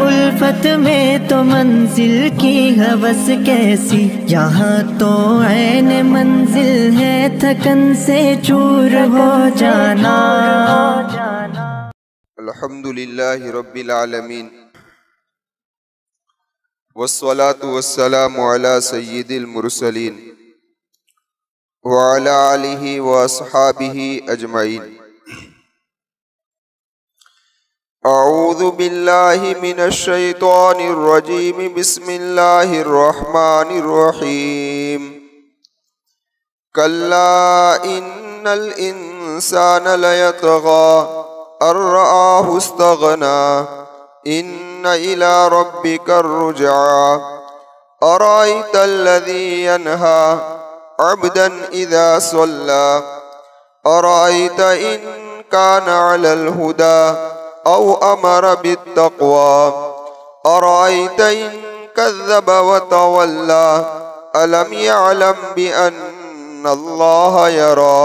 उल्फत में तो मंजिल की हवस कैसी, यहाँ तो ऐन मंजिल है थकन से चूर हो जाना। अल्हम्दुलिल्लाहि रब्बिल आलमीन वस्सलातु वस्सलामु अला सय्यिदिल मुरसलीन व अला आलिहि व अस्हाबिहि अजमईन। अऊज़ु बिल्लाहि मिनश शैतानिर रजीम। बिस्मिल्लाहिर रहमानिर रहीम। कल्ला इन्नल इंसाना लयतग़ा अर्रआहु इस्तग़ना इन्न इला रब्बिकर रुजआ अरायतल्लज़ी यन्हा अब्दन इज़ा सल्ला अरायत इन काना अलल हुदा औ अमर बित्तक़वा अरायत इन कज़्ज़ब व तवल्ला अलम यअलम बिअन्नल्लाह यरा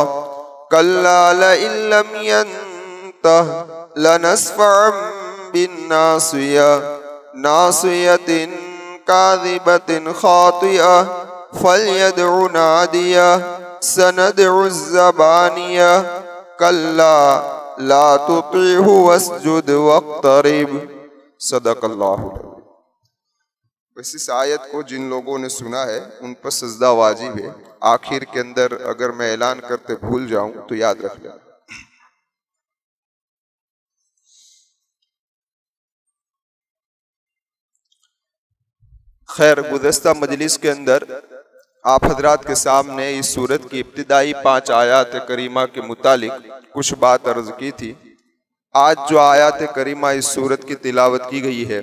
कल्ला लइन लम यंतह लनस्फ़अन बिन्नासिया नासियतिन काज़िबतिन खातिआ फल्यदउ नादिया सनदउ ज़बानिया कल्ला ला तुतिअहु वस्जुद वक़्तरिब। सदक़ल्लाहु। बस इस आयत को जिन लोगों ने सुना है उन पर सजदा वाजिब है। आखिर के अंदर अगर मैं ऐलान करते भूल जाऊं तो याद रख लेना। खैर, गुज़श्ता मजलिस के अंदर आप हजरात के सामने इस सूरत की इब्तिदाई 5 आयात करीमा के मुतालिक कुछ बात अर्ज की थी। आज जो आयात करीमा इस सूरत की तिलावत की गई है,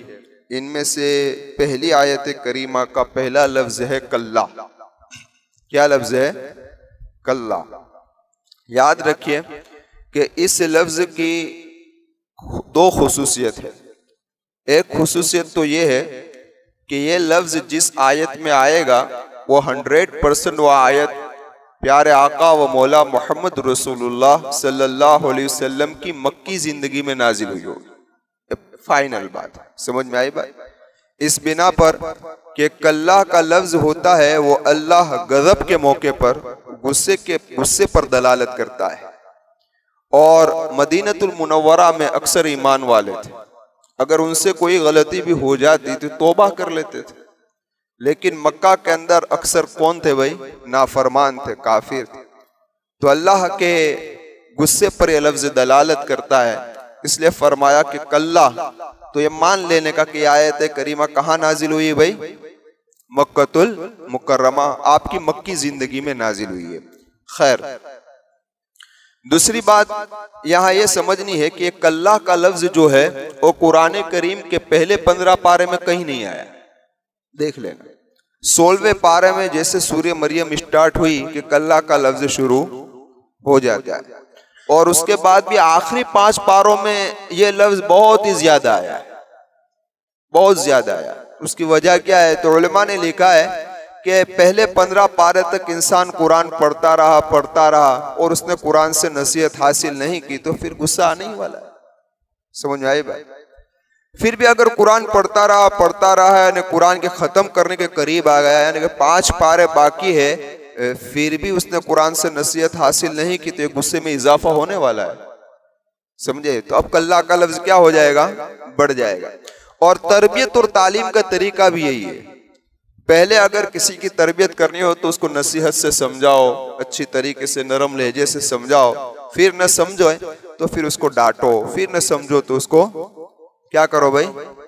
इनमें से पहली आयत करीमा का पहला लफ्ज है कल्ला। क्या लफ्ज है? कल्ला। याद रखिए कि इस लफ्ज की 2 खुसूसियत है। एक खुसूसियत तो ये है कि ये लफ्ज जिस आयत में आएगा वो 100% वो आयत प्यारे आका व मौला मोहम्मद रसूलुल्लाह सल्लल्लाहु अलैहि वसल्लम की मक्की जिंदगी में नाजिल हुई होगी। फाइनल बात है, समझ में आई बात? इस बिना पर कि कल्ला का लफ्ज होता है वो अल्लाह गजब के मौके पर गुस्से पर दलालत करता है। और मदीनतुल मुनव्वरा में अक्सर ईमान वाले थे, अगर उनसे कोई गलती भी हो जाती तो तौबा कर लेते थे। लेकिन मक्का के अंदर अक्सर कौन थे भाई? नाफरमान थे, काफिर थे। तो अल्लाह के गुस्से पर यह लफ्ज दलालत करता है, इसलिए फरमाया कि कल्ला। तो ये मान लेने का कि आयत करीमा कहाँ नाजिल हुई भाई? मक्कतुल मुकर्रमा, आपकी मक्की जिंदगी में नाजिल हुई है। खैर, दूसरी बात यहाँ ये समझनी है कि कल्ला का लफ्ज जो है वो कुरान करीम के पहले 15 पारे में कहीं नहीं आया। देख लेना, 16वें पारे में जैसे सूर्य मरियम स्टार्ट हुई कि कल्ला का लफ्ज शुरू हो जाता है, और उसके बाद भी आखिरी 5 पारों में ये लफ्ज बहुत ही ज्यादा आया है, बहुत ज्यादा आया। उसकी वजह क्या है? तो उलमा ने लिखा है कि पहले 15 पारे तक इंसान कुरान पढ़ता रहा और उसने कुरान से नसीहत हासिल नहीं की तो फिर गुस्सा आने ही वाला है। समझ में आई बात? फिर भी अगर कुरान पढ़ता रहा यानी कुरान के खत्म करने के करीब आ गया, यानी कि 5 पारे बाकी है, फिर भी उसने कुरान से नसीहत हासिल नहीं की तो गुस्से में इजाफा होने वाला है। समझे? तो अब कल्ला का लफ्ज क्या हो जाएगा? बढ़ जाएगा। और तरबियत और तालीम का तरीका भी यही है। पहले अगर किसी की तरबियत करनी हो तो उसको नसीहत से समझाओ, अच्छी तरीके से नरम लहजे से समझाओ। फिर न समझो तो फिर उसको डांटो, फिर न समझो तो उसको क्या करो भाई?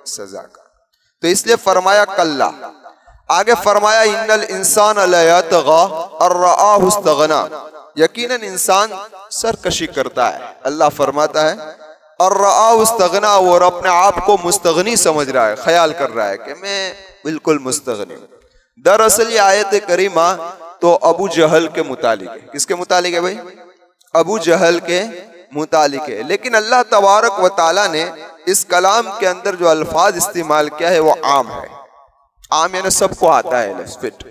सजा करो। तो इसलिए फरमाया कल्ला। आगे फरमाया इन्नल इंसान लयतग़ा अर्रआहु इस्तग़ना, यकीनन इंसान सरकशी करता है। अल्लाह फरमाता है अर्रआहु इस्तग़ना, और अपने आप को मुस्तगनी समझ रहा है, ख्याल कर रहा है कि मैं बिल्कुल मुस्तगनी। दरअसल ये आयत करीमा तो अबू जहल के मुतालिक है। किसके मुतालिक है भाई? अबू जहल के मुतालिक है। लेकिन अल्लाह तबारक व ताला ने इस कलाम के अंदर जो अल्फाज इस्तेमाल किया है वो आम है। आम यानी सबको आता है फिट।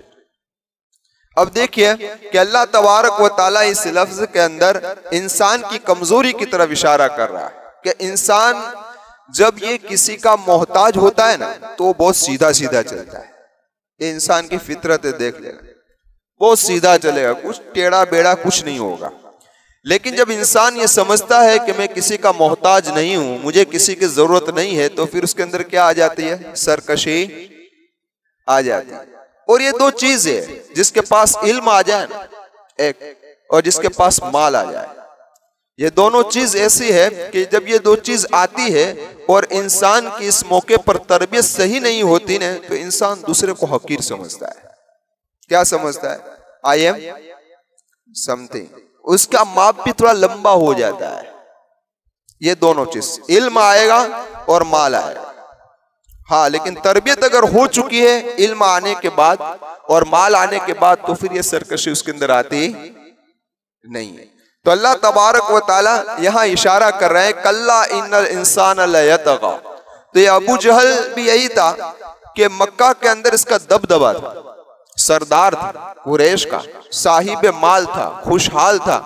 अब देखिए कि अल्लाह तबारक व ताला इस लफ्ज के अंदर इंसान की कमजोरी की तरफ इशारा कर रहा है कि इंसान जब ये किसी का मोहताज होता है ना तो बहुत सीधा सीधा चलता है। ये इंसान की फितरत है, देख लेना, बहुत सीधा चलेगा, कुछ टेढ़ा बेड़ा कुछ नहीं होगा। लेकिन जब इंसान ये समझता है कि मैं किसी का मोहताज नहीं हूं, मुझे किसी की जरूरत नहीं है, तो फिर उसके अंदर क्या आ जाती है? सरकशी आ जाती है। और ये दो चीज है, जिसके पास इल्म आ जाए ना एक, और जिसके पास माल आ जाए, ये दोनों चीज ऐसी है कि जब ये दो चीज आती है और इंसान की इस मौके पर तरबियत सही नहीं होती ना, तो इंसान दूसरे को हकीर समझता है। क्या समझता है? I am something. उसका माप भी थोड़ा लंबा हो जाता है। ये दोनों चीज, इल्म आएगा और माल आएगा। हाँ, लेकिन तरबियत अगर हो चुकी है इल्म आने के बाद और माल आने के बाद, तो फिर ये सरकशी उसके अंदर आती नहीं है। तो अल्लाह तबारक व ताला यहां इशारा कर रहे हैं, कल्ला इन्नल इंसान लयतगा। तो ये अबू जहल भी यही था कि मक्का के अंदर इसका दबदबा था, सरदार था, कुरैश का साहिब माल था, खुशहाल था,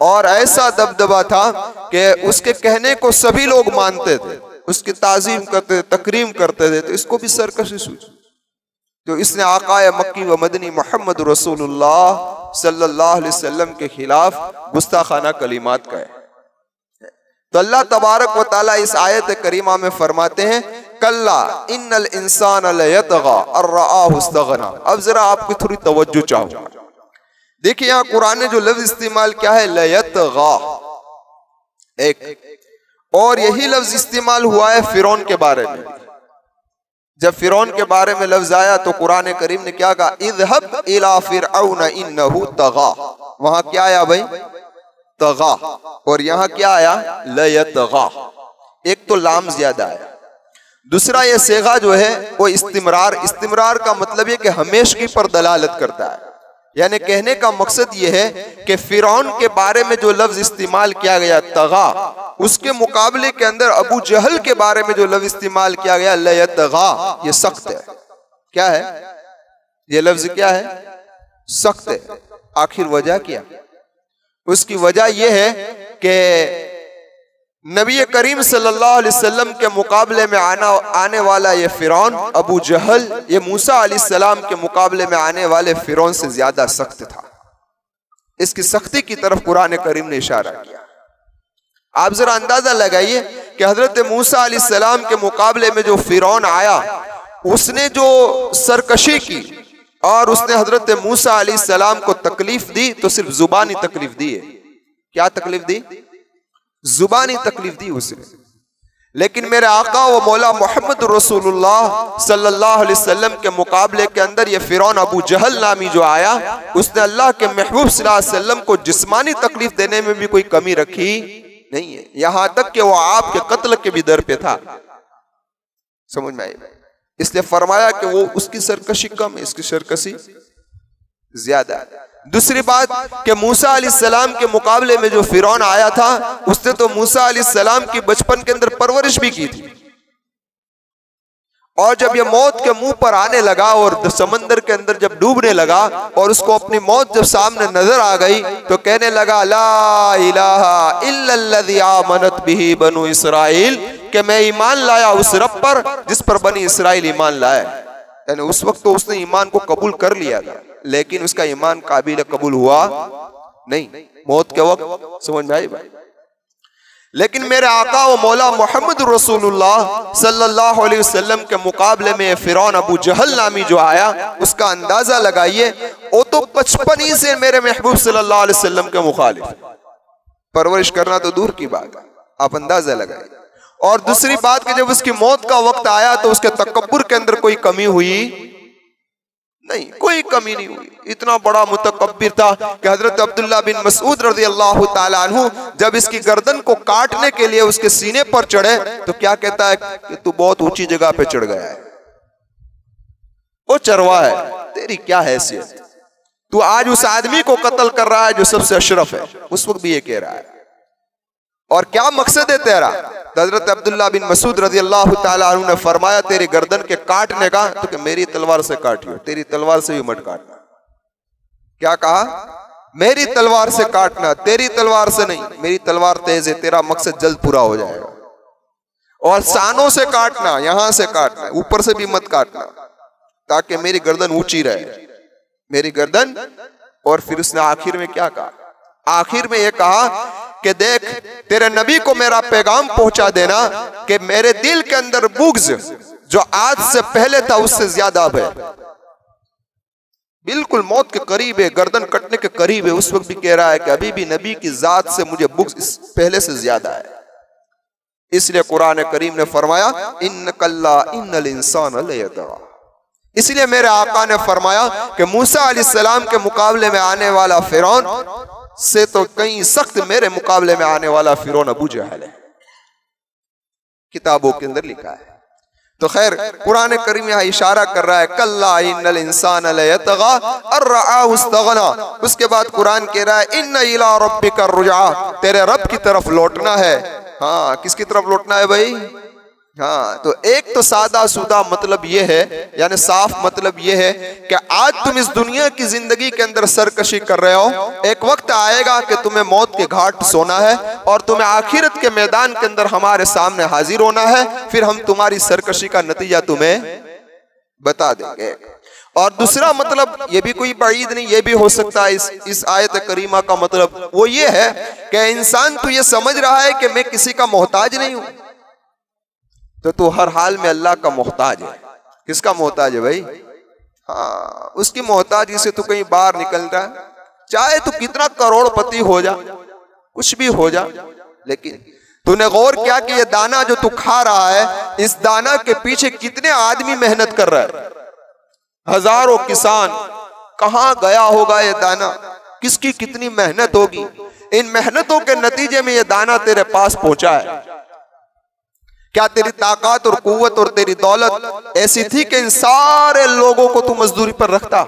और ऐसा दबदबा था कि उसके कहने को सभी लोग मानते थे, उसकी ताजीम करते थे, तकरीम करते थे। तो इसको भी सरकशी सूझी। तो इसने आकाए मक्की व मदनी मोहम्मद रसूलुल्लाह सल्लल्लाहु अलैहि वसल्लम के खिलाफ गुस्ताखाना कलिमात का है। तो अल्लाह तबारक व ताला इस आयत करीमा में फरमाते हैं, कल्ला इन्नल इंसान लयतगा अर्राअहु इस्तगना। अब जरा आपकी थोड़ी तवज्जो चाहूंगा। देखिए यहाँ कुरान ने जो लफ्ज इस्तेमाल किया है लयतगा एक, और यही लफ्ज इस्तेमाल हुआ है फिरौन के बारे में। जब फिरौन के बारे में लफ्ज आया तो कुरान करीम ने क्या कहा? इज़हब इला फिरऔन इन्नहु तगा। वहां क्या आया भाई? तगा। और यहाँ क्या आया? लयतगा। एक तो लाम ज्यादा आया, दूसरा ये सेगा जो है वो इस्तिमरार। इस्तिमरार का मतलब ये कि हमेशगी पर दलालत करता है। यानी कहने का मकसद ये है कि फिरौन के बारे में जो लफ्ज इस्तेमाल किया गया तगा, उसके मुकाबले के अंदर अबू जहल के बारे में जो लफ्ज इस्तेमाल किया गया लयतगा, ये सख्त है। क्या है ये लफ्ज? क्या है? सख्त है। आखिर वजह क्या? उसकी वजह यह है कि नबी करीम सल्लल्लाहु अलैहि वसल्लम के मुकाबले में आने वाला ये फिरौन अबू जहल, ये मूसा अलैहिस्सलाम के मुकाबले में आने वाले फिरौन से ज्यादा सख्त था। इसकी सख्ती की तरफ कुरान करीम ने इशारा किया। आप जरा अंदाजा लगाइए कि हजरत मूसा अलैहिस्सलाम के मुकाबले में जो फिरौन आया, उसने जो सरकशी की और उसने हजरत मूसा अलैहिस्सलाम को तकलीफ दी, तो सिर्फ जुबानी तकलीफ दी है। क्या तकलीफ दी? जुबानी तकलीफ दी उसने। लेकिन मेरे आका व मौला मोहम्मद रसूलुल्लाह सल्लल्लाहु अलैहि वसल्लम के मुकाबले के अंदर ये फिरौन अबू जहल नामी जो आया, उसने अल्लाह के महबूब सल्लल्लाहु अलैहि वसल्लम को जिस्मानी तकलीफ देने में भी कोई कमी रखी नहीं है। यहां तक कि वो आपके कत्ल के भी दर पे था। समझ में आई? इसलिए फरमाया कि वो उसकी सरकशी कम है, इसकी सरकशी ज्यादा है। दूसरी बात कि मूसा अलैहिस्सलाम के मुकाबले में जो फिरौन आया था, उसने तो मूसा अलैहिस्सलाम की बचपन के अंदर परवरिश भी की थी, और जब ये मौत के मुंह पर आने लगा और समंदर के अंदर जब डूबने लगा और उसको अपनी मौत जब सामने नजर आ गई, तो कहने लगा ला इलाहा इल्लल्लज़ी आमनत बिही बनु इसराइल, कि मैं ईमान लाया उस रब पर जिस पर बनी इसराइल ईमान लाया। यानी उस वक्त तो उसने ईमान को कबूल कर लिया था, लेकिन उसका ईमान काबिल कबूल हुआ नहीं मौत के वक्त। समझ में आई भाई? लेकिन मेरे आका व मौला मोहम्मद रसूलुल्लाह सल्लल्लाहु अलैहि वसल्लम के मुकाबले में फिरौन अबू जहल नामी जो आया, उसका अंदाजा लगाइए, वो तो बचपन ही से मेरे महबूब सल्लल्लाहु अलैहि वसल्लम के मुखालिफ। परवरिश करना तो दूर की बात है, आप अंदाजा लगाइए। और दूसरी बात कि जब उसकी मौत का वक्त आया तो उसके तकब्बुर के अंदर कोई कमी हुई नहीं, कोई कमी नहीं हुई। इतना बड़ा मुतकब्बिर था कि हजरत अब्दुल्ला बिन मसूद रज़ियल्लाहु ताला अन्हु जब इसकी गर्दन को काटने के लिए उसके सीने पर चढ़े, तो क्या कहता है कि तू बहुत ऊंची जगह पे चढ़ गया है, वो चरवा है, तेरी क्या हैसियत, तू आज उस आदमी को कत्ल कर रहा है जो सबसे अशरफ है। उस वक्त भी ये कह रहा है। और क्या मकसद है तेरा? हजरत अब्दुल्ला बिन मसूद रज़ियल्लाहु ताला अन्हु ने फरमाया, तेरी गर्दन के काटने का तो कि मेरी तलवार से काटियो, तेरी तलवार से भी मत काटना। क्या कहा? मेरी तलवार से काटना, तेरी तलवार से नहीं, मेरी तलवार तेज है, तेरा मकसद जल्द पूरा हो जाएगा। और सानों से काटना, यहां से काटना, ऊपर से भी मत काटना, ताकि मेरी गर्दन ऊंची रहे, मेरी गर्दन। और फिर उसने आखिर में क्या कहा? आखिर में यह कहा कि देख, तेरे नबी को मेरा पैगाम पहुंचा देना कि मेरे दिल के अंदर बुग़्ज़ जो आज से पहले था उससे ज्यादा अब है, बिल्कुल मौत के करीब है, गर्दन कटने के करीब है। उस वक्त भी कह रहा है कि अभी भी नबी की जात से मुझे बुग़्ज़ पहले से ज्यादा है। इसलिए कुरान करीम ने फरमाया इन्नकल्ला इन्नल इंसान लयतगा। इसलिए मेरे आका ने फरमाया कि मूसा अलैहिस्सलाम के मुकाबले में आने वाला फिरौन से तो कहीं सख्त मेरे मुकाबले में आने वाला फिरौन अबू जहल है, किताबों के अंदर लिखा है। तो खैर, कुरान करीम यहाँ इशारा कर रहा है कल्ला इन्नल इंसान लयतगा अर्रआहु इस्तगना। उसके बाद कुरान कह रहा है इन्ना इला रब्बिका रुजा, तेरे रब की तरफ लौटना है। हाँ, किसकी तरफ लौटना है भाई? हाँ, तो एक तो सादा सुदा मतलब ये है, यानी साफ मतलब ये है कि आज तुम इस दुनिया की जिंदगी के अंदर सरकशी कर रहे हो, एक वक्त आएगा कि तुम्हें मौत के घाट सोना है और तुम्हें आखिरत के मैदान के अंदर हमारे सामने हाजिर होना है, फिर हम तुम्हारी सरकशी का नतीजा तुम्हें बता देंगे। और दूसरा मतलब ये भी कोई बाईद नहीं, ये भी हो सकता है इस आयत करीमा का मतलब वो ये है कि इंसान तो ये समझ रहा है कि मैं किसी का मोहताज नहीं हूं, तो तू हर हाल में अल्लाह का मोहताज है। किसका मोहताज है भाई? हाँ, उसकी मोहताजी से तू कहीं बाहर निकल रहा है, चाहे तू कितना करोड़पति हो जा, कुछ भी हो जा, लेकिन तूने गौर किया कि ये दाना जो तू खा रहा है, इस दाना के पीछे कितने आदमी मेहनत कर रहा है? हजारों किसान, कहां गया होगा ये दाना, किसकी कितनी मेहनत होगी, इन मेहनतों के नतीजे में ये दाना तेरे पास पहुंचा है। क्या तेरी ताकत और कुव्वत और तेरी दौलत ऐसी थी कि इन सारे लोगों को तू मजदूरी पर रखता?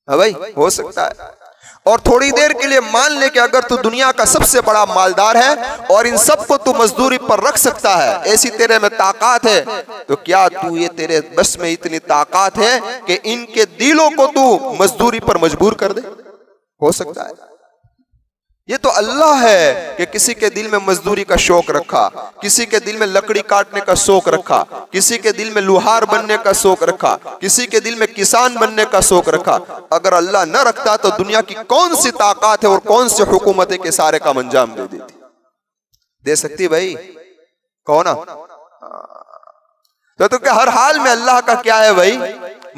हाँ भाई, हो सकता है। और थोड़ी देर के लिए मान ले कि अगर तू दुनिया का सबसे बड़ा मालदार है और इन सबको तू मजदूरी पर रख सकता है, ऐसी तेरे में ताकत है, तो क्या तू ये तेरे बस में इतनी ताकत है कि इनके दिलों को तू मजदूरी पर मजबूर कर दे? हो सकता है। ये तो अल्लाह है कि किसी के दिल में मजदूरी का शौक रखा, किसी के दिल में लकड़ी काटने का शौक रखा, किसी के दिल में लुहार बनने का शौक रखा, किसी के दिल में किसान बनने का शौक रखा। अगर अल्लाह न रखता तो दुनिया की कौन सी ताकत है और कौन सी हुकूमतें के सारे काम अंजाम दे देती? दे सकती भाई? कौन? तो क्या हर हाल में अल्लाह का क्या है भाई?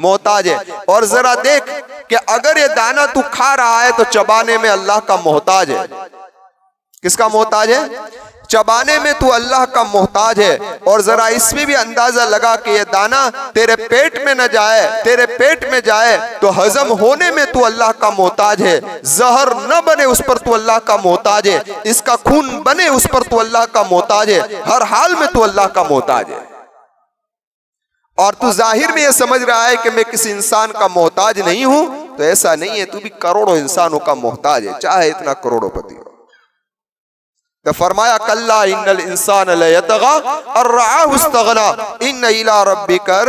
मोहताज है। और जरा देख कि अगर ये दाना तू खा रहा है तो चबाने में अल्लाह का मोहताज है। किसका मोहताज है? चबाने में तू अल्लाह का मोहताज है। और जरा इसमें भी अंदाजा लगा कि ये दाना तेरे पेट में न जाए, तेरे पेट में जाए तो हजम होने में तू अल्लाह का मोहताज है। जहर न बने उस पर तू अल्लाह का मोहताज है, इसका खून बने उस पर तू अल्लाह का मोहताज है। हर हाल में तू अल्लाह का मोहताज है। और तू जाहिर में ये समझ रहा है कि मैं किसी इंसान का मोहताज नहीं हूं, तो ऐसा नहीं है, तू भी करोड़ों इंसानों का मोहताज है, चाहे इतना करोड़पति हो। तो फरमाया कल्ला इन्नल इंसान लयतगा अर्रआहु इस्तगना इन्ना इला रब्बिकर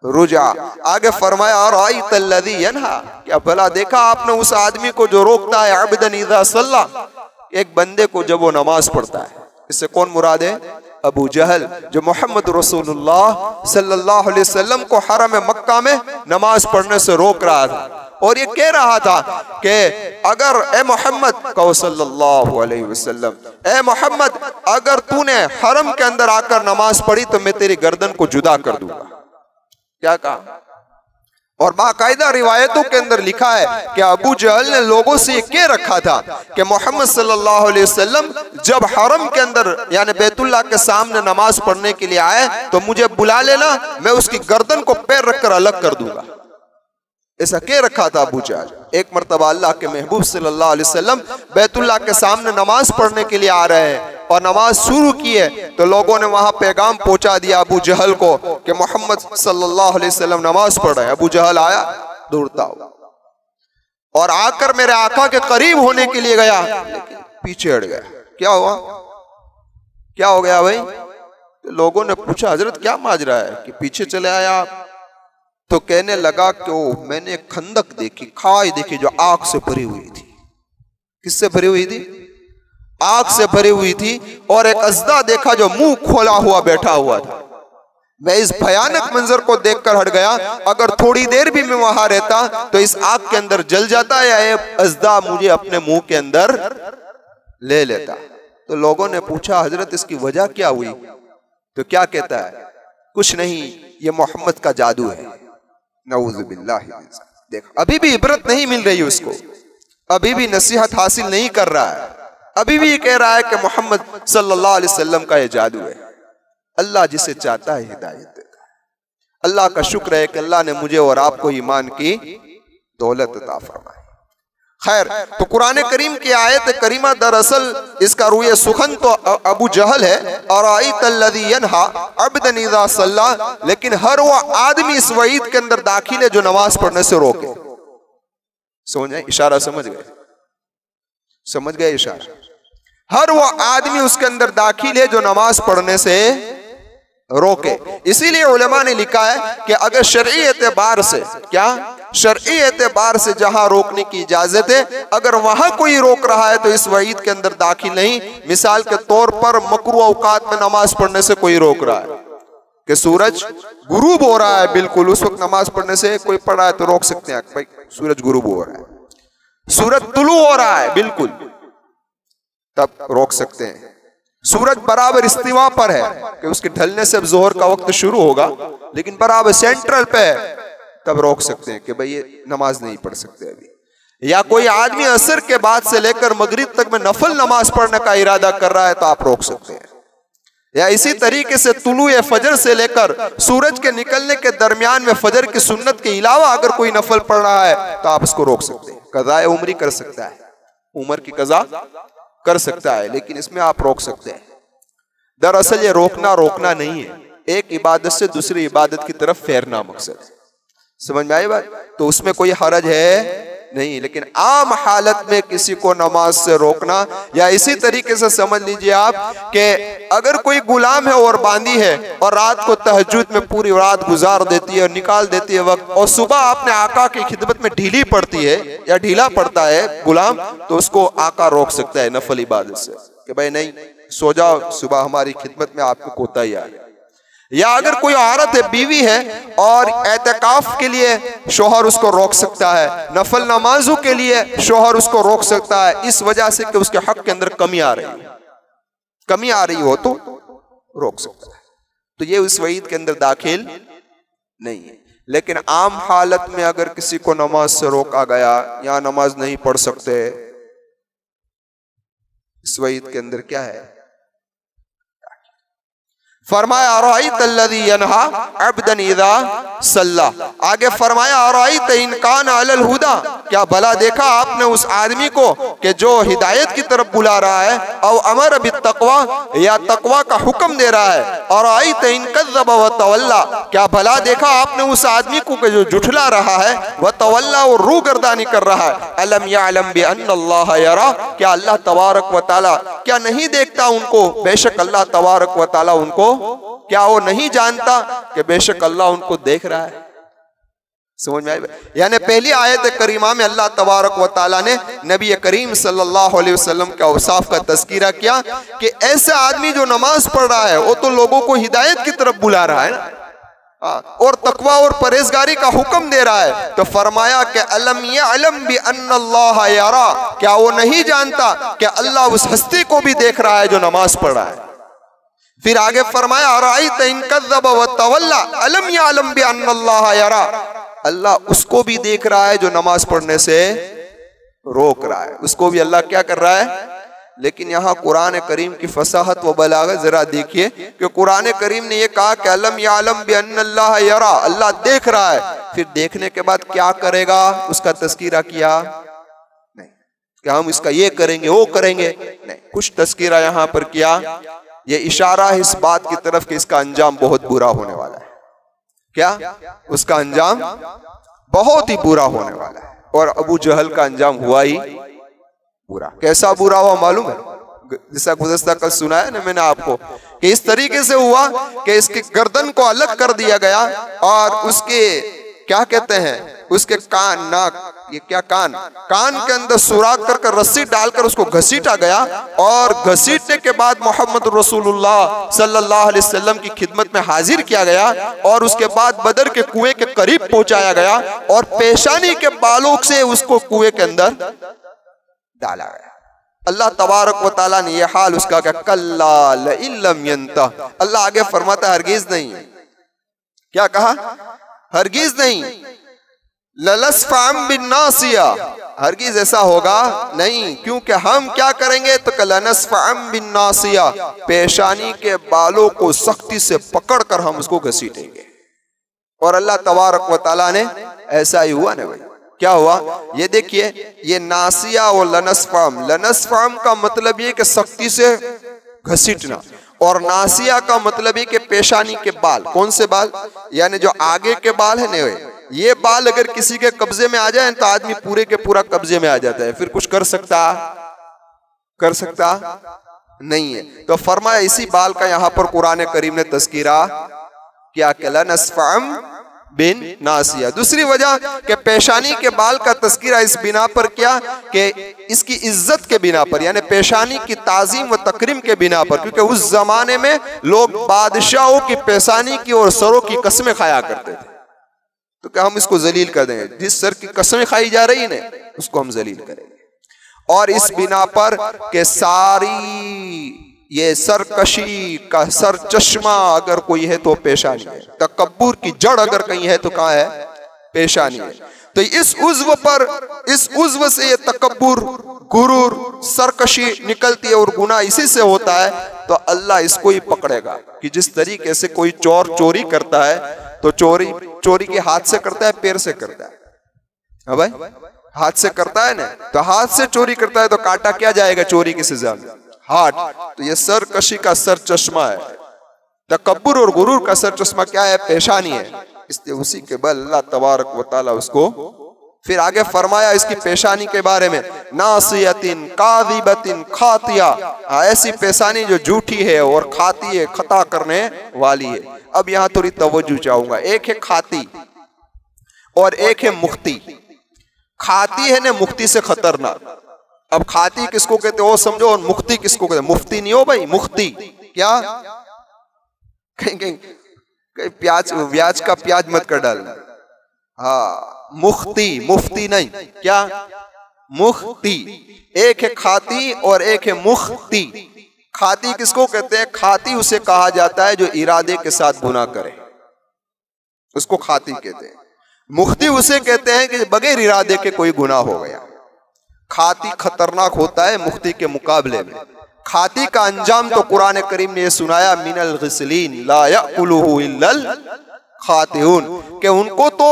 रुजा। आगे फरमाया अराइतल्लज़ी यन्हा, क्या भला देखा आपने उस आदमी को जो रोकता है अब्दन इज़ा सल्ला, एक बंदे को जब वो नमाज पढ़ता है। इससे कौन मुराद है? अबू जहल, जो मोहम्मद रसूलुल्लाह सल्लल्लाहु अलैहि वसल्लम को हरम मक्का में नमाज पढ़ने से रोक रहा था और ये कह रहा था कि अगर ए मोहम्मद कहो सल्लल्लाहु अलैहि वसल्लम, ए मोहम्मद अगर तूने हरम के अंदर आकर नमाज पढ़ी तो मैं तेरी गर्दन को जुदा कर दूंगा। क्या कहा? और बाकायदा रिवायतों के अंदर लिखा है कि अबू जहल ने लोगों से ये कह रखा था कि मोहम्मद सल्लल्लाहु अलैहि वसल्लम जब हरम के अंदर यानी बैतुल्लाह के सामने नमाज पढ़ने के लिए आए तो मुझे बुला लेना, मैं उसकी गर्दन को पैर रखकर अलग कर दूंगा। ऐसा कह रखा था अबू जहल। एक मर्तबा अल्लाह के महबूब सल्लल्लाहु अलैहि वसल्लम बैतुल्लाह के सामने नमाज पढ़ने के लिए आ रहे हैं और नमाज शुरू की है तो लोगों ने वहां पैगाम पहुंचा दिया अबू जहल को कि मोहम्मद सल्लल्लाहु अलैहि वसल्लम नमाज पढ़ रहे हैं। अबू जहल आया दौड़ता हुआ और आकर मेरे आका के करीब होने के लिए गया, लेकिन पीछे हट गया। क्या हुआ? क्या हो गया भाई? तो लोगों ने पूछा हजरत क्या माजरा है कि पीछे चले आया आप? तो कहने लगा कि मैंने खंदक देखी, खाई देखी जो आग से भरी हुई थी। किससे भरी हुई थी? आग से भरी हुई थी और एक अज़दा देखा जो मुंह खोला हुआ बैठा हुआ था। मैं इस भयानक मंजर को देखकर हट गया। अगर थोड़ी देर भी मैं वहां रहता तो इस आग के अंदर जल जाता या ये अज़दा मुझे अपने मुंह के अंदर ले लेता। तो लोगों ने पूछा, हजरत इसकी वजह क्या हुई? तो क्या कहता है, कुछ नहीं, ये मोहम्मद का जादू है। नऊज़ुबिल्लाहि। देख, अभी भी इबरत नहीं मिल रही उसको, अभी भी नसीहत हासिल नहीं कर रहा है, अभी भी ये कह रहा है कि मोहम्मद सल्लल्लाहु अलैहि वसल्लम का ये जादू है। अल्लाह जिसे चाहता है हिदायत देता है। अल्लाह का शुक्र है कि अल्लाह ने मुझे और आपको ईमान की दौलत अता फरमाई। खैर, तो कुरान करीम की आयत करीमा दरअसल इसका रूए सुखन तो अबू जहल है और आयतल्लज़ी यन्हा अब्दन इज़ा सल्ला, लेकिन हर वो आदमी इस वईद के अंदर दाखिल है जो नमाज पढ़ने से रोके। समझ गए इशारा? समझ गए? समझ गए इशारा? हर वो आदमी उसके अंदर दाखिल है जो नमाज पढ़ने से रोके। इसीलिए उलमा ने लिखा है कि अगर शरई एतबार से, क्या शरई एतबार से जहां रोकने की इजाजत है, अगर वहां कोई रोक रहा है तो इस वईद के अंदर दाखिल नहीं। मिसाल के तौर पर मकरूह औकात में नमाज पढ़ने से कोई रोक रहा है कि सूरज गुरूब हो रहा है, बिल्कुल उस वक्त नमाज पढ़ने से कोई पढ़ा है तो रोक सकते हैं, भाई सूरज गुरूब हो रहा है, सूरज तुलू हो रहा है, बिल्कुल तब रोक सकते हैं। सूरज बराबर इस्तिवा पर है कि उसके ढलने से अब जोहर का वक्त शुरू होगा, लेकिन बराबर सेंट्रल पे है, तब रोक सकते हैं कि भाई ये नमाज नहीं पढ़ सकते अभी। या कोई आदमी असर के बाद से लेकर मगरिब तक में नफल नमाज पढ़ने का इरादा कर रहा है तो आप रोक सकते हैं। या इसी तरीके से तुलुए फजर से लेकर सूरज के निकलने के दरमियान में फजर की सुन्नत के अलावा अगर कोई नफल पढ़ रहा है तो आप उसको रोक सकते हैं। कज़ाए उम्री कर सकता है, उम्र की कज़ा कर सकता है, लेकिन इसमें आप रोक सकते हैं। दरअसल ये रोकना नहीं है, एक इबादत से दूसरी इबादत की तरफ फेरना मकसद। समझ में आई बात? तो उसमें कोई हरज है नहीं, लेकिन आम हालत में किसी को नमाज से रोकना, या इसी तरीके से समझ लीजिए आप कि अगर कोई गुलाम है और बांदी है और रात को तहज्जुद में पूरी रात गुजार देती है और निकाल देती है वक्त, और सुबह अपने आका की खिदमत में ढीली पड़ती है या ढीला पड़ता है गुलाम, तो उसको आका रोक सकता है नफल इबादत से कि भाई नहीं, सो जाओ, सुबह हमारी खिदमत में आपको कोताही आ गई। या अगर कोई औरत है, बीवी है और एतकाफ के लिए शोहर उसको रोक सकता है, नफल नमाजों के लिए शोहर उसको रोक सकता है, इस वजह से कि उसके हक के अंदर कमी आ रही हो तो रोक सकता है। तो ये उस वईद के अंदर दाखिल नहीं है। लेकिन आम हालत में अगर किसी को नमाज से रोका गया या नमाज नहीं पढ़ सकते, इस वईद के अंदर क्या है? फरमाया अराइतल्लज़ी यन्हा अब्दन इज़ा सल्ला। आगे फरमाया अराइत इन कान अलल हुदा, क्या भला देखा आपने उस आदमी को कि जो हिदायत की तरफ बुला रहा है, और अमर बित्तक़वा, या तकवा का हुक्म दे रहा है। अराइत इन कज़्ज़ब व तवल्ला, क्या भला देखा आपने उस आदमी को कि जो जुठला रहा है, व तवल्ला और रूगर्दानी कर रहा है। अलम यअलम बिअन्नल्लाह यरा, क्या अल्लाह तबारक व तआला क्या नहीं देखता उनको? बेशक अल्लाह तबारक व तआला उनको, क्या वो नहीं जानता कि बेशक अल्लाह उनको देख रहा है? समझ में आई? यानी पहली आयत करीमा में अल्लाह तबारक व तआला ने नबी करीम सल्लल्लाहु अलैहि वसल्लम के औसाफ का तज़किरा किया कि ऐसे आदमी जो नमाज पढ़ रहा है वो तो लोगों को हिदायत की तरफ बुला रहा है ना, और तकवा और परहेजगारी का हुक्म दे रहा है। तो फरमाया कि अलम यअलम बिअन्नल्लाह यरा, क्या वो नहीं जानता कि अल्लाह उस हस्ती को भी देख रहा है जो नमाज पढ़ रहा है। फिर आगे फरमाया अराइत इन कज़्ज़ब व तवल्ला अलम यअलम बिअन्नल्लाह यरा, अल्लाह उसको भी देख रहा है जो नमाज पढ़ने से रोक रहा है, उसको भी अल्लाह क्या कर रहा है। लेकिन यहाँ कुरान करीम की फसाहत व बलागत जरा देखिए कि कुरान करीम ने ये कहा कि अलम यअलम बिअन्नल्लाह यरा, अल्लाह देख रहा है, फिर देखने के बाद क्या करेगा उसका तज़किरा किया नहीं कि हम इसका ये करेंगे वो करेंगे, नहीं, कुछ तज़किरा यहाँ पर किया। ये इशारा है इस बात की तरफ कि इसका अंजाम बहुत बुरा होने वाला है। क्या? उसका अंजाम बहुत ही बुरा होने वाला है। और अबू जहल का अंजाम हुआ ही बुरा। कैसा बुरा हुआ मालूम है? जैसा गुज़श्ता कल सुनाया ना मैंने आपको कि इस तरीके से हुआ कि इसकी गर्दन को अलग कर दिया गया और उसके क्या कहते हैं, उसके कान, नाक, ये क्या कान के अंदर सुराख कर रस्सी डालकर उसको घसीटा गया और घसीटने के बाद मोहम्मद रसूलुल्लाह सल्लल्लाहु अलैहि वसल्लम की खिदमत में हाजिर किया गया और उसके बाद बदर के कुएं के करीब पहुंचाया गया और पेशानी के बालों से उसको कुएं के अंदर डाला गया। अल्लाह तबारक व तआला ने यह हाल उसका क्या, कल्ला लइल्लम यंतह, अल्लाह आगे फरमाता हरगिज नहीं, क्या कहा, हरगिज नहीं, ललस्फाम बिन नासिया, हरगिज ऐसा होगा नहीं, क्योंकि हम क्या करेंगे, तो लनस्फाम बिन नासिया, पेशानी के बालों को सख्ती से पकड़कर हम उसको घसीटेंगे। और अल्लाह तबारक व तआला ने ऐसा ही हुआ ना भाई, क्या हुआ, ये देखिए, ये नासिया और लनस्फाम, लनस्फाम का मतलब ये कि सख्ती से घसीटना, और नासिया का मतलब ये कि पेशानी के बाल, कौन से बाल, यानी जो आगे के बाल है ना, ये बाल अगर किसी के कब्जे में आ जाए तो आदमी पूरे के पूरा कब्जे में आ जाता है, फिर कुछ कर सकता नहीं है। तो फरमाया इसी बाल का यहां पर कुरान करीम ने तस्कीरा क्या, लनस्फाम बिन नासिया। दूसरी वजह कि पेशानी के बाल का तस्कीरा इस बिना पर क्या, कि इसकी इज्जत के बिना पर, यानी पेशानी की ताजीम व तकरीम के बिना पर, क्योंकि उस जमाने में लोग बादशाहों की पेशानी की और सरों की कसमें खाया करते थे, तो क्या हम इसको जलील कर देंगे, जिस सर की कसमें खाई जा रही है उसको हम जलील करेंगे। और इस बिना पर के सारी ये सरकशी का सर चश्मा अगर कोई है तो पेशानी है, तकब्बुर की जड़ अगर कहीं है तो कहाँ है, पेशानी है। तो इस उज़्व पर, इस उज़्व से ये तकब्बुर, गुरूर, सरकशी निकलती है और गुनाह इसी से होता है। तो अल्लाह इसको ही पकड़ेगा कि जिस तरीके से कोई चोर चोरी करता है तो चोरी के हाथ से करता है, पैर से करता है, हाँ भाई, हाथ से करता है ना, तो हाथ से चोरी करता है तो काटा क्या जाएगा चोरी की सजा में, हाथ। तो ये सरकशी का सर चश्मा है, तकब्बुर और गुरूर का सर चश्मा क्या है, पेशानी है। इसलिए उसी के बल अल्लाह तबारक व तआला उसको फिर आगे फरमाया इसकी पेशानी के बारे में, नासियतिन काज़िबतिन खातिया, ऐसी पेशानी जो झूठी है और खाती है, खता करने वाली है। अब यहाँ थोड़ी तवज्जो चाहूंगा, एक है खाती और एक है मुख्ती। खाती है ना मुख्ती से खतरनाक। अब खाती किसको कहते हो समझो, और मुख्ती किसको कहते, मुफ्ती नहीं हो भाई, मुख्ती क्या, कहीं प्याज का प्याज मत कर डालना, हाँ मुख्ती, मुफ्ती नहीं, क्या मुख्ती। एक है खाती और एक है मुख्ती। खाती किसको कहते हैं, खाती उसे कहा जाता है जो इरादे के साथ गुनाह करे, उसको खाती कहते हैं। मुख्ती उसे कहते हैं कि बगैर इरादे के कोई गुनाह हो गया। खाती खतरनाक होता है मुख्ती के मुकाबले में। खाती का अंजाम तो कुरान करीम ने सुनाया, मिनल गिस्लीन ला याकुलुहु इल्लल खातिऊन, कि उनको तो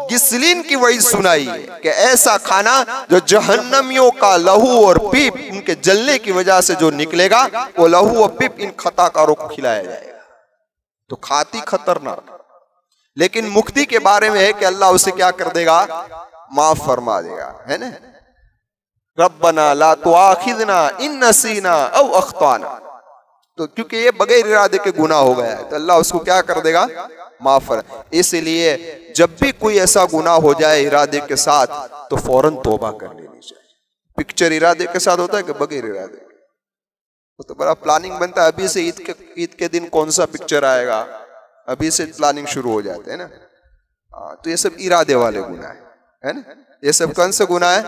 गिस्लीन की वही सुनाई है कि ऐसा खाना जो जहन्नमियों का लहू और पीप उनके जलने की वजह से जो निकलेगा, वो लहू और पीप इन खताकारों को खिलाया जाएगा। तो खाती खतरनाक। लेकिन मुक्ति के बारे में है कि अल्लाह उसे क्या कर देगा, माफ फरमा देगा, है ना। रब्बना ला तुआखिज़ना इन नसीना औ अख्ताना, तो क्योंकि ये बगैर इरादे के गुनाह हो गया है तो अल्लाह उसको क्या कर देगा, माफ कर। इसलिए जब भी कोई ऐसा गुनाह हो जाए इरादे के साथ तो फौरन तौबा कर लेनी चाहिए। पिक्चर इरादे के साथ होता है कि बगैर इरादे, तो बड़ा प्लानिंग बनता है। अभी से ईद के दिन कौन सा पिक्चर आएगा, अभी से प्लानिंग शुरू हो जाते हैं ना। तो ये सब इरादे वाले गुनाह है ना, ये सब कौन से गुनाह है,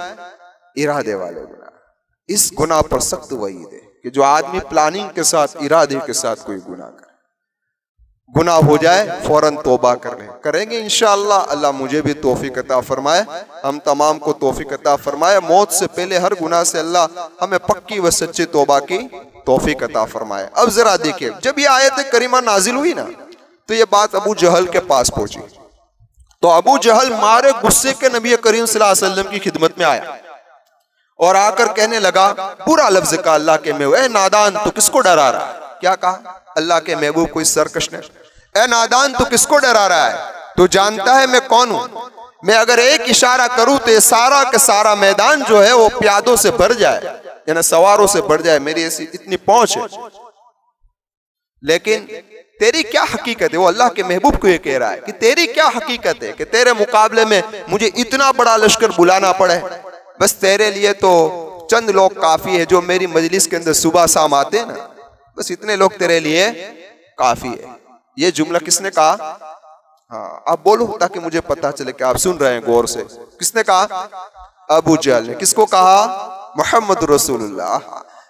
इरादे वाले गुनाह। इस गुनाह पर सख्त वईद है कि जो आदमी प्लानिंग के साथ, इरादे के साथ कोई गुनाह करे, गुनाह हो जाए फौरन तौबा करेंगे इंशाअल्लाह। अल्लाह मुझे भी तौफीक अता फरमाए, हम तमाम को तौफीक अता फरमाए। मौत से पहले हर गुनाह से अल्लाह हमें पक्की व सच्ची तौबा की तौफीक अता फरमाए। अब जरा देखिए, जब ये आयत करीमा नाजिल हुई ना तो ये बात अबू जहल के पास पहुंची। तो अबू जहल मारे गुस्से के नबी करीम सल्लल्लाहु अलैहि वसल्लम की खिदमत में आया और आकर कहने लगा, बुरा लफ्ज का अल्लाह के महबूब, ए नादान तो किसको डरा रहा है। क्या कहा, अल्लाह के महबूब कोई सरकश ने, ए नादान तो किसको डरा रहा है, तो जानता है मैं कौन हूं। मैं अगर एक इशारा करूं तो ये सारा का सारा मैदान जो है वो प्यादों से भर जाए, यानी सवारों से भर जाए, मेरी ऐसी इतनी पहुंच है। लेकिन तेरी क्या हकीकत है? वो अल्लाह के महबूब को ये कह रहा है कि तेरी क्या हकीकत है कि तेरे मुकाबले में मुझे इतना बड़ा लश्कर बुलाना पड़े। बस तेरे लिए तो चंद लोग काफी है जो मेरी मजलिस के अंदर सुबह शाम आते हैं ना, बस इतने लोग तेरे लिए काफी है। ये जुमला किसने कहा? हाँ, आप बोलो ताकि मुझे पता चले कि आप सुन रहे हैं गौर से। किसने कहा? अबू जहल ने। किसको कहा? मोहम्मद रसूलुल्लाह।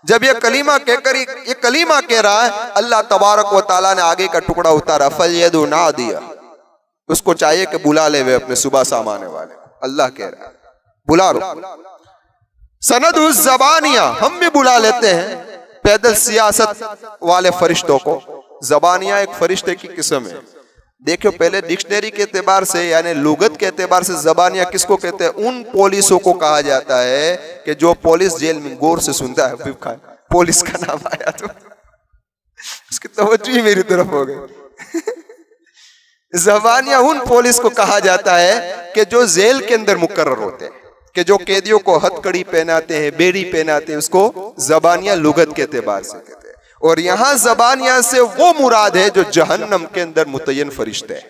जब ये कलीमा कहकर ये कलीमा कह रहा है, अल्लाह तबारक व तआला ने आगे का टुकड़ा उतारा, फलयदु ना दिया, उसको चाहिए कि बुला ले वे अपने सुबह शाम आने वाले। अल्लाह कह रहा है बुला लो। सनदु ज़बानिया, हम भी बुला लेते हैं पैदल सियासत वाले फरिश्तों को। ज़बानिया एक फरिश्ते की किस्म है। देखो पहले डिक्शनरी के एतबार से यानी लुगत के एतबार से ज़बानिया किसको कहते हैं? उन पुलिसों को कहा जाता है कि जो पुलिस जेल में गौर से सुनता है। पुलिस का नाम आया तो उसकी तवज्जो ही मेरी तरफ हो गई। ज़बानिया उन पुलिस को कहा जाता है कि जो जेल के अंदर मुकर्रर होते हैं, कि जो कैदियों को हथकड़ी पहनाते हैं, बेड़ी पहनाते हैं, उसको ज़बानिया लुगत के एतबार से कहते हैं। और यहां ज़बानिया से वो मुराद है जो जहन्नम के अंदर मुतय्यन फरिश्ते हैं।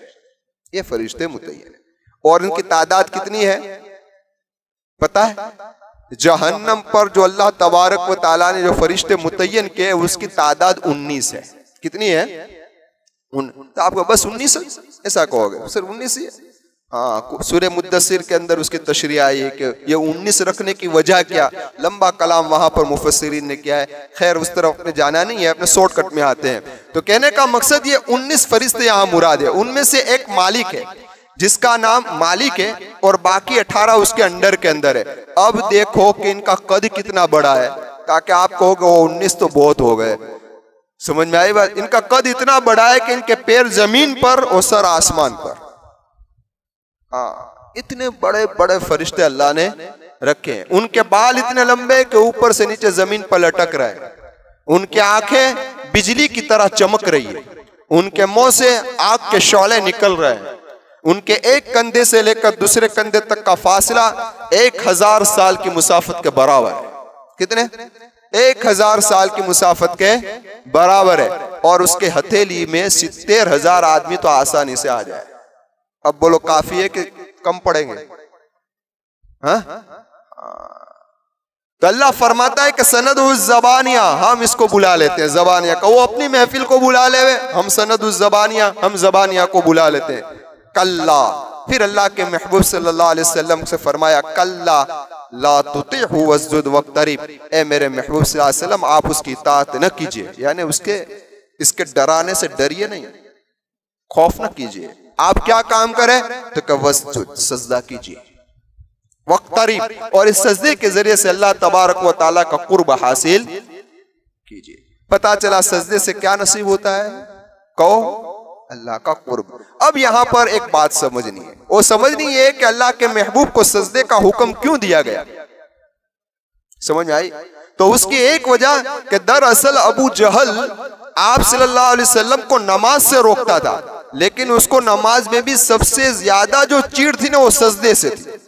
ये फरिश्ते मुतय्यन है। और इनकी तादाद कितनी है पता है? जहन्नम पर जो अल्लाह तबारक व तआला ने जो फरिश्ते मुतय्यन किए उसकी तादाद 19 है। कितनी है? तो आपको बस 19 ऐसा कहोगे? सिर्फ 19 ही है। हाँ, सूरे मुद्दसिर के अंदर उसकी तशरीह आई है कि ये 19 रखने की वजह क्या, लंबा कलाम वहां पर मुफस्सिरीन ने किया है। खैर उस तरफ अपने जाना नहीं है, अपने शॉर्टकट में आते हैं। तो कहने का मकसद ये 19 फरिश्ते यहाँ मुराद है। उनमें से एक मालिक है जिसका नाम मालिक है और बाकी 18 उसके अंडर के अंदर है। अब देखो कि इनका कद कितना बड़ा है, ताकि आप कहोगे वो 19 तो बहुत हो गए। समझ में आई बात? इनका कद इतना बड़ा है कि इनके पैर जमीन पर और सर आसमान पर। हाँ, इतने बड़े बड़े फरिश्ते अल्लाह ने रखे हैं। उनके बाल इतने लंबे कि ऊपर से नीचे जमीन पर लटक रहे हैं। उनकी आंखें बिजली की तरह चमक रही है। उनके मुंह से आग के शौले निकल रहे हैं। उनके एक कंधे से लेकर दूसरे कंधे तक का फासला 1000 साल की मुसाफत के बराबर है। कितने? 1000 साल की मुसाफत के बराबर है। और उसके हथेली में 70,000 आदमी तो आसानी से आ जाए। अब बोलो काफी है कि कम पड़ेंगे? हाँ? तो अल्लाह फरमाता है कि सनदु ज़बानिया, हम इसको बुला लेते हैं। ज़बानिया को वो अपनी महफिल को बुला ले, हम सनदु ज़बानिया, हम ज़बानिया को बुला लेते हैं। कल्ला, फिर अल्लाह के महबूब सल्लल्लाहु अलैहि वसल्लम से फरमाया कल्ला ला तुतिहु वस्जुद वक्तरिब, ए मेरे महबूब सल्लल्लाहु अलैहि वसल्लम आप उसकी इताअत न कीजिए, यानी इसके डराने से डरिए नहीं, खौफ न कीजिए। आप क्या काम करें? तो कि वस्जुद, सजदा कीजिए, वक्तरिब, और इस सजदे के जरिए से अल्लाह तबारक व तआला का कुर्ब हासिल कीजिए। पता चला सजदे से क्या नसीब होता है? कहो अल्लाह का कुर्ब। अब यहां पर एक बात समझनी है, वो समझनी है कि अल्लाह के महबूब को सजदे का हुक्म क्यों दिया गया। समझ आई? तो उसकी एक वजह कि दरअसल अबू जहल आप सल्लल्लाहु अलैहि वसल्लम को नमाज से रोकता था, लेकिन उसको नमाज में भी सबसे ज्यादा जो चीड़ थी ना वो सजदे से थी।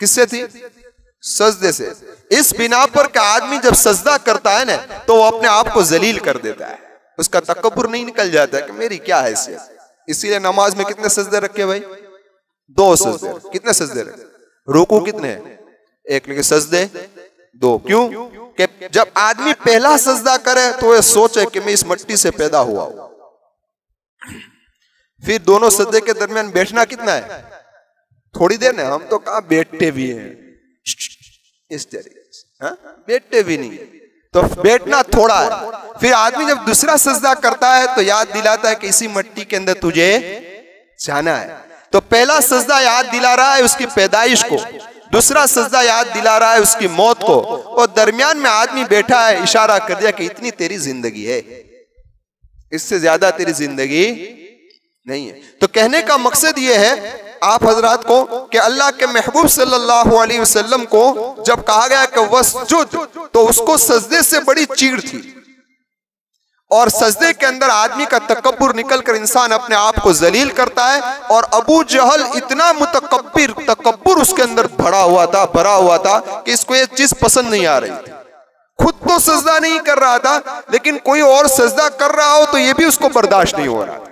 किससे थी? सजदे से। इस बिना पर कि आदमी जब सजदा करता है ना तो वो अपने आप को जलील कर देता है, उसका तकब्बुर नहीं निकल जाता है कि मेरी क्या हैसियत। इसीलिए नमाज में कितने सजदे रखे भाई? 2 सजदे। कितने सजदे रखे? रुकू कितने हैं? 1, लेकिन सजदे 2। क्यों? कि जब आदमी पहला सजदा करे तो ये सोचे कि मैं इस मिट्टी से पैदा हुआ हूं। फिर दोनों सजदे के दरमियान बैठना कितना है? थोड़ी देर ना, हम तो कहां बैठते भी हैं इस तरीके से, बैठते भी नहीं, तो बैठना थोड़ा है। फिर आदमी जब दूसरा सजदा करता है तो याद दिलाता है कि इसी मिट्टी के अंदर तुझे जाना है। तो पहला सजदा याद दिला रहा है उसकी पैदाइश को, दूसरा सजदा याद दिला रहा है उसकी मौत को, और दरमियान में आदमी बैठा है, इशारा कर दिया कि इतनी तेरी जिंदगी है, इससे ज्यादा तेरी जिंदगी नहीं है। तो कहने का मकसद यह है आप हजरात को कि अल्लाह के महबूब सल्लल्लाहु अलैहि वसल्लम को जब कहा गया कि वस्जुद, तो उसको सजदे से बड़ी चीड़ थी। और सजदे के अंदर आदमी का तकब्बुर निकलकर इंसान अपने आप को जलील करता है। और अबू जहल इतना तकब्बुर उसके अंदर भरा हुआ था कि इसको ये चीज पसंद नहीं आ रही थी। खुद तो सजदा नहीं कर रहा था, लेकिन कोई और सजदा कर रहा हो तो ये भी उसको बर्दाश्त नहीं हो रहा था।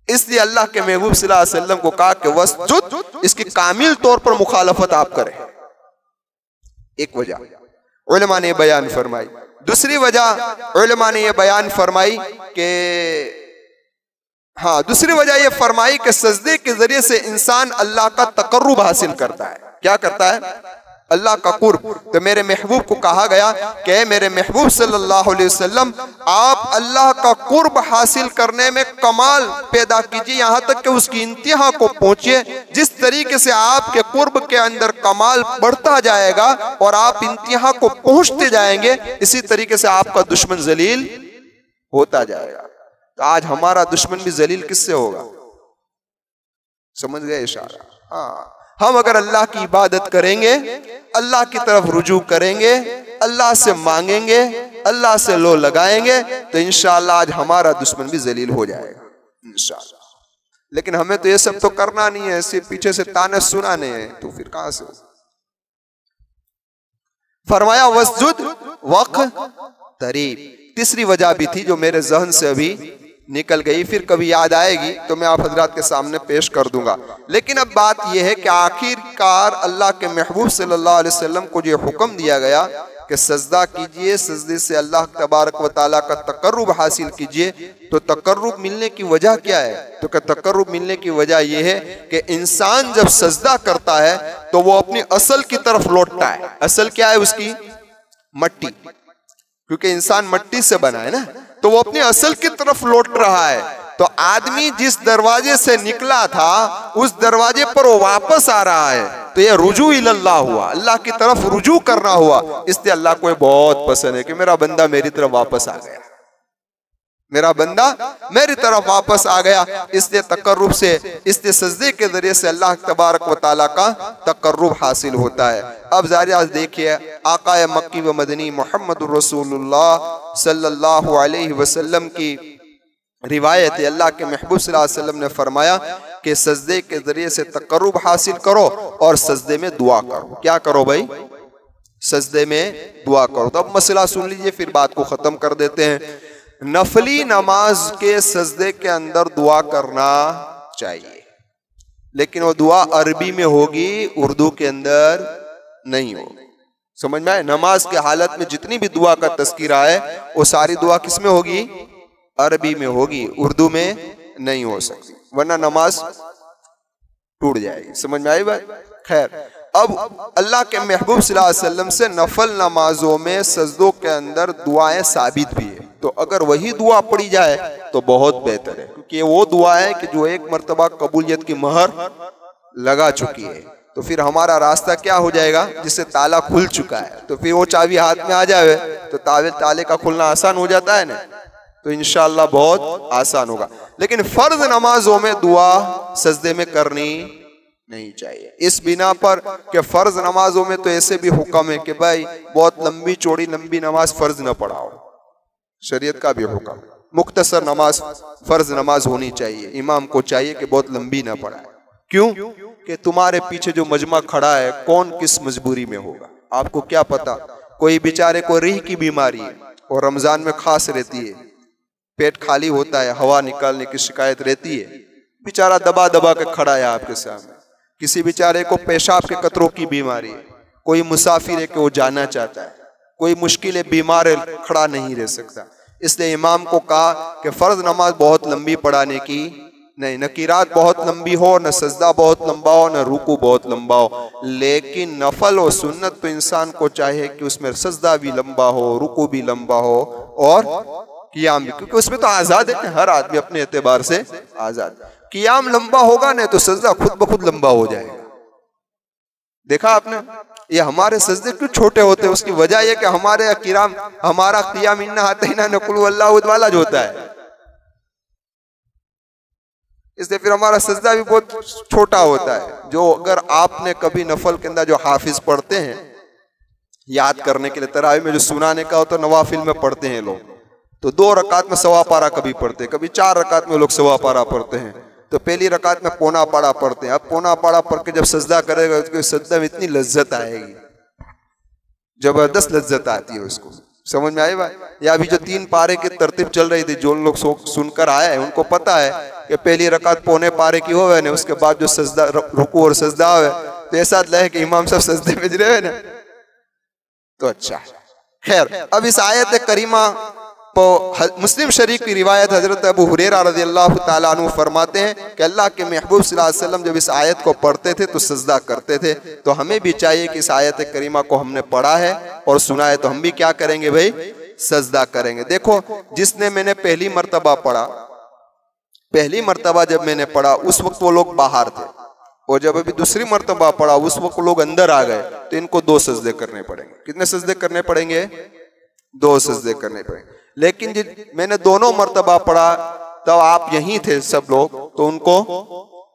इसलिए अल्लाह के महबूब सल्लल्लाहु अलैहि वसल्लम को कहा कि वस्जुद, इसकी कामिल तौर पर मुखालफत आप करें। एक वजह उलमा ने बयान फरमाई। दूसरी वजह उलमा ने यह बयान फरमाई कि दूसरी वजह यह फरमाई कि सजदे के जरिए से इंसान अल्लाह का तकर्रुब हासिल करता है। क्या करता है? अल्लाह का कुर्ब। तो मेरे महबूब को कहा गया कि मेरे महबूब सल्लल्लाहु अलैहि वसल्लम, आप अल्लाह का कुर्ब हासिल करने में कमाल पैदा कीजिए, यहाँ तक कि उसकी इंतहा को पहुंचिए। जिस तरीके से आपके कुर्ब के अंदर कमाल बढ़ता जाएगा और आप इंतहा को पहुंचते जाएंगे, इसी तरीके से आपका दुश्मन जलील होता जाएगा। तो आज हमारा दुश्मन भी जलील किससे होगा? समझ गए इशारा? हम अगर अल्लाह की इबादत करेंगे, अल्लाह की तरफ रुजू करेंगे, अल्लाह से मांगेंगे, अल्लाह से लो लगाएंगे, तो इंशाअल्लाह आज हमारा दुश्मन भी जलील हो जाएगा इंशाअल्लाह। लेकिन हमें तो ये सब तो करना नहीं है, सिर्फ पीछे से ताने सुनाने हैं, तो फिर कहां से? फरमाया वस्जुद वक़्तरीब। तीसरी वजह भी थी जो मेरे जहन से अभी निकल गई, फिर कभी याद आएगी तो मैं आप हजरात के सामने पेश कर दूंगा। लेकिन अब बात यह है कि आखिरकार अल्लाह के महबूब सल्लल्लाहु अलैहि वसल्लम को जो हुक्म दिया गया कि सजदा कीजिए, सजदे से अल्लाह तबारक व तआला का तकर्रुब हासिल कीजिए, तो तकर्रुब मिलने की वजह क्या है? तो तकर्रुब मिलने की वजह यह है कि इंसान जब सजदा करता है तो वो अपनी असल की तरफ लौटता है। असल क्या है उसकी? मट्टी, क्योंकि इंसान मट्टी से बना है ना, तो वो अपनी असल की तरफ लौट रहा है। तो आदमी जिस दरवाजे से निकला था उस दरवाजे पर वो वापस आ रहा है, तो ये रुजू इल्लाह हुआ, अल्लाह की तरफ रुजू करना हुआ। इसलिए अल्लाह को बहुत पसंद है कि मेरा बंदा मेरी तरफ वापस आ गया, मेरा बंदा मेरी तरफ वापस आ गया। इसलिए तकर्रुब से, इसलिए सजदे के जरिए से अल्लाह तबारक व तआला का तकर्रुब हासिल होता है। अब ज़ाहिर देखिए, आकाए मक्की व मदनी मोहम्मदुर रसूलुल्लाह सल्लल्लाहु अलैहि वसल्लम की रिवायत है। अल्लाह के महबूब सल्लल्लाहु अलैहि वसल्लम ने फरमाया कि सजदे के जरिए से तकर्रुब हासिल करो और सजदे में दुआ करो। क्या करो भाई? सजदे में दुआ करो। तो अब मसला सुन लीजिए, फिर बात को खत्म कर देते हैं। नफली नमाज के सजदे के अंदर दुआ करना चाहिए, लेकिन वो दुआ अरबी में होगी, उर्दू के अंदर नहीं होगी। समझ में आए? नमाज के हालत में जितनी भी दुआ का तस्कीरा है वो सारी दुआ किस में होगी? अरबी में होगी, उर्दू में नहीं हो सकती, वरना नमाज टूट जाएगी। समझ में आई बात? खैर, अब अल्लाह के महबूब सल्लल्लाहु अलैहि वसल्लम से नफल नमाजों में सजदों के अंदर दुआएं साबित भी है, तो अगर वही दुआ पढ़ी जाए तो बहुत बेहतर है, क्योंकि वो दुआ है कि जो एक मर्तबा कबूलियत की महर लगा चुकी है। तो फिर हमारा रास्ता क्या हो जाएगा? जिससे ताला खुल चुका है, तो फिर वो चाबी हाथ में आ जाए तो ताले का खुलना आसान हो जाता है ना, तो इंशाअल्लाह बहुत आसान होगा। लेकिन फर्ज नमाजों में दुआ सजदे में करनी नहीं चाहिए, इस बिना पर कि फर्ज नमाजों में तो ऐसे भी हुक्म है कि भाई बहुत लंबी चौड़ी लंबी नमाज फर्ज न पढ़ाओ, शरीयत का भी हुक्म। मुख्तसर नमाज फर्ज नमाज होनी चाहिए, इमाम को चाहिए कि बहुत लंबी ना पढ़ाए। क्यों? कि तुम्हारे पीछे जो मजमा खड़ा है कौन किस मजबूरी में होगा, आपको क्या पता। कोई बेचारे को रीह की बीमारी है और रमजान में खास रहती है, पेट खाली होता है, हवा निकालने की शिकायत रहती है, बेचारा दबा दबा के खड़ा है आपके सामने। किसी बेचारे को पेशाब के कतरों की बीमारी है, कोई मुसाफिर है कि वो जाना चाहता है, कोई मुश्किल है, बीमार है, खड़ा नहीं रह सकता। इसलिए इमाम को कहा कि फर्ज नमाज बहुत लंबी पढ़ाने की नहीं, न किरात बहुत लंबी हो, न सजदा बहुत लंबा हो, न रुकू बहुत लंबा हो। लेकिन नफल और सुन्नत तो इंसान को चाहिए कि उसमें सजदा भी लंबा हो, रुकू भी लंबा हो और कियाम भी, क्योंकि उसमें तो आजाद है, हर आदमी अपने एतबार से आजाद। कियाम लंबा होगा नहीं तो सजदा खुद ब खुद लंबा हो जाएगा। देखा आपने, ये हमारे सजदे क्यों छोटे होते हैं? उसकी वजह यह कि हमारे किराम, हमारा कियाम इन्ना आतना न कुल वल्लाहु वाला जो होता है, इसलिए फिर हमारा सजदा भी बहुत छोटा होता है। जो अगर आपने कभी नफल के अंदर जो हाफिज पढ़ते हैं याद करने के लिए, तरावी में जो सुनाने का होता है, नवाफिल में पढ़ते हैं लोग, तो 2 रकात में सवा पारा कभी पढ़ते हैं, कभी 4 रकात में लोग सवा पारा पढ़ते हैं। तो पहली रकात में पौना पाड़ा पढ़ते हैं। अब पौना पाड़ा पढ़ के जब सजदा करेगा उसके सजदा में इतनी लज्जत आएगी, जबरदस्त लज्जत आती है उसको। समझ में आई बात? या अभी जो 3 पारे की तरतीब चल रही थी, जो लोग सुनकर आए हैं उनको पता है कि पहली रकात पौने पारे की होवे ने, उसके बाद जो सजदा रुकू और सजदा होवे तो ऐसा है कि इमाम साहब सजदे में रहे हैं ना, तो अच्छा। खैर, अब इस आयत करीमा मुस्लिम शरीफ की रिवायत हजरत अबू हुरैरा रज़ियल्लाहु ताला अन्हु फरमाते हैं कि अल्लाह के महबूब सल्लल्लाहु अलैहि वसल्लम जब इस आयत को पढ़ते थे तो सजदा करते थे। तो हमें भी चाहिए कि इस आयत करीमा को हमने पढ़ा है और सुना है तो हम भी क्या करेंगे भाई, सजदा करेंगे। देखो, जिसने मैंने पहली मर्तबा पढ़ा, पहली मर्तबा जब मैंने पढ़ा उस वक्त वो लोग बाहर थे, और जब अभी दूसरी मर्तबा पढ़ा उस वक्त लोग अंदर आ गए, तो इनको 2 सजदे करने पड़ेंगे। कितने सजदे करने पड़ेंगे? 2 सजदे करने पड़ेंगे। लेकिन मैंने दोनों मर्तबा पढ़ा तब आप यहीं थे सब लोग, तो उनको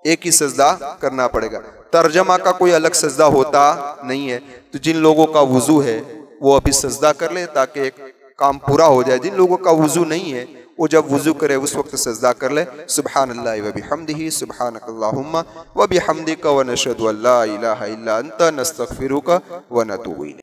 एक ही सजदा करना पड़ेगा। तर्जमा का कोई अलग सजदा होता नहीं है। तो जिन लोगों का वुजू है वो अभी सजदा कर ले ताकि एक काम पूरा हो जाए। जिन लोगों का वुजू नहीं है वो जब वुजू करे उस वक्त सजदा कर ले। सुब्हानल्लाहि व बिहम्दिही सुब्हानकल्लाहुम्मा व बिहम्दिका व नशहदु अल्ला इलाहा इल्ला अंता नस्तगफिरुका व नतूबु इलैक।